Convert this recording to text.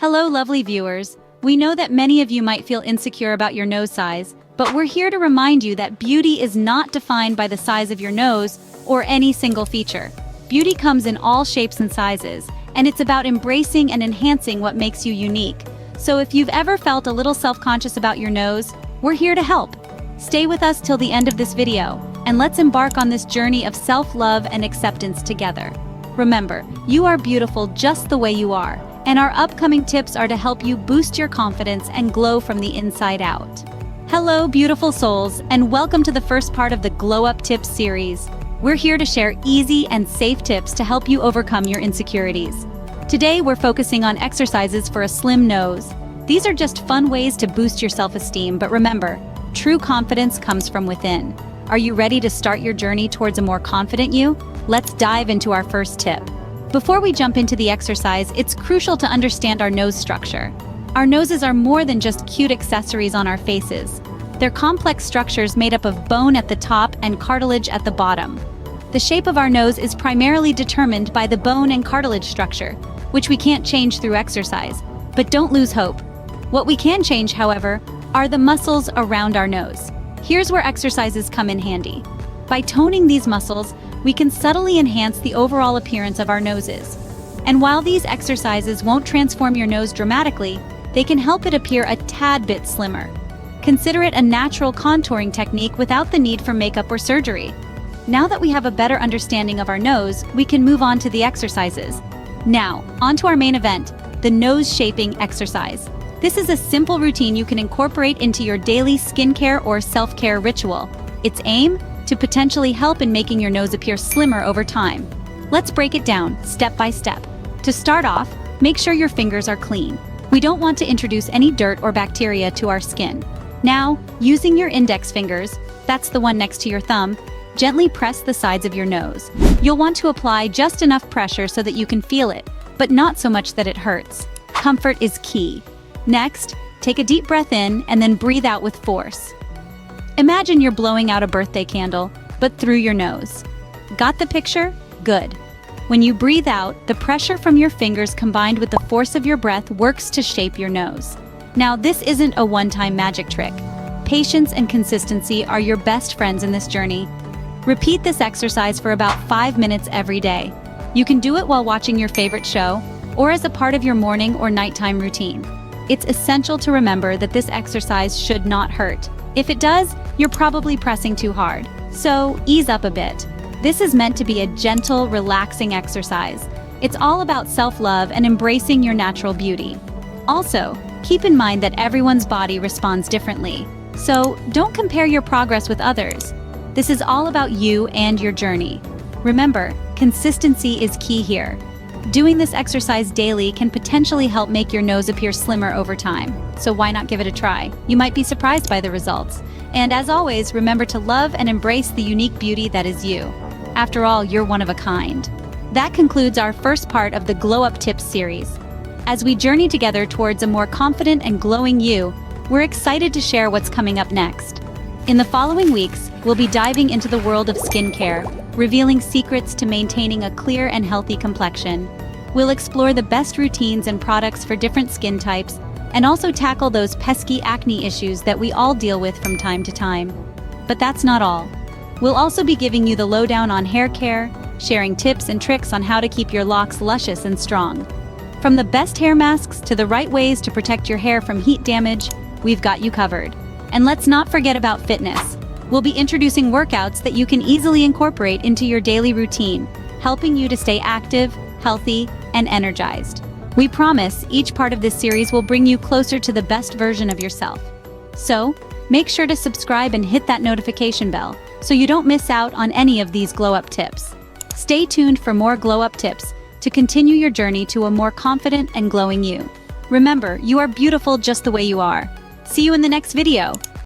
Hello, lovely viewers. We know that many of you might feel insecure about your nose size, but we're here to remind you that beauty is not defined by the size of your nose or any single feature. Beauty comes in all shapes and sizes, and it's about embracing and enhancing what makes you unique. So if you've ever felt a little self-conscious about your nose, we're here to help. Stay with us till the end of this video, and let's embark on this journey of self-love and acceptance together. Remember, you are beautiful just the way you are, and our upcoming tips are to help you boost your confidence and glow from the inside out. Hello, beautiful souls, and welcome to the first part of the Glow Up Tips series. We're here to share easy and safe tips to help you overcome your insecurities. Today, we're focusing on exercises for a slim nose. These are just fun ways to boost your self-esteem, but remember, true confidence comes from within. Are you ready to start your journey towards a more confident you? Let's dive into our first tip. Before we jump into the exercise, it's crucial to understand our nose structure. Our noses are more than just cute accessories on our faces. They're complex structures made up of bone at the top and cartilage at the bottom. The shape of our nose is primarily determined by the bone and cartilage structure, which we can't change through exercise. But don't lose hope. What we can change, however, are the muscles around our nose. Here's where exercises come in handy. By toning these muscles, we can subtly enhance the overall appearance of our noses. And while these exercises won't transform your nose dramatically, they can help it appear a tad bit slimmer. Consider it a natural contouring technique without the need for makeup or surgery. Now that we have a better understanding of our nose, we can move on to the exercises. Now, on to our main event, the nose shaping exercise. This is a simple routine you can incorporate into your daily skincare or self-care ritual. Its aim? To potentially help in making your nose appear slimmer over time. Let's break it down, step by step. To start off, make sure your fingers are clean. We don't want to introduce any dirt or bacteria to our skin. Now, using your index fingers, that's the one next to your thumb, gently press the sides of your nose. You'll want to apply just enough pressure so that you can feel it, but not so much that it hurts. Comfort is key. Next, take a deep breath in and then breathe out with force. Imagine you're blowing out a birthday candle, but through your nose. Got the picture? Good. When you breathe out, the pressure from your fingers combined with the force of your breath works to shape your nose. Now, this isn't a one-time magic trick. Patience and consistency are your best friends in this journey. Repeat this exercise for about 5 minutes every day. You can do it while watching your favorite show, or as a part of your morning or nighttime routine. It's essential to remember that this exercise should not hurt. If it does, you're probably pressing too hard. So, ease up a bit. This is meant to be a gentle, relaxing exercise. It's all about self-love and embracing your natural beauty. Also, keep in mind that everyone's body responds differently. So, don't compare your progress with others. This is all about you and your journey. Remember, consistency is key here. Doing this exercise daily can potentially help make your nose appear slimmer over time. So why not give it a try? You might be surprised by the results. And as always, remember to love and embrace the unique beauty that is you. After all, you're one of a kind. That concludes our first part of the Glow Up Tips series. As we journey together towards a more confident and glowing you, we're excited to share what's coming up next. In the following weeks, we'll be diving into the world of skincare, revealing secrets to maintaining a clear and healthy complexion. We'll explore the best routines and products for different skin types, and also tackle those pesky acne issues that we all deal with from time to time. But that's not all. We'll also be giving you the lowdown on hair care, sharing tips and tricks on how to keep your locks luscious and strong. From the best hair masks to the right ways to protect your hair from heat damage, we've got you covered. And let's not forget about fitness. We'll be introducing workouts that you can easily incorporate into your daily routine, helping you to stay active, healthy, and energized. We promise each part of this series will bring you closer to the best version of yourself. So, make sure to subscribe and hit that notification bell so you don't miss out on any of these glow up tips. Stay tuned for more glow up tips to continue your journey to a more confident and glowing you. Remember, you are beautiful just the way you are. See you in the next video.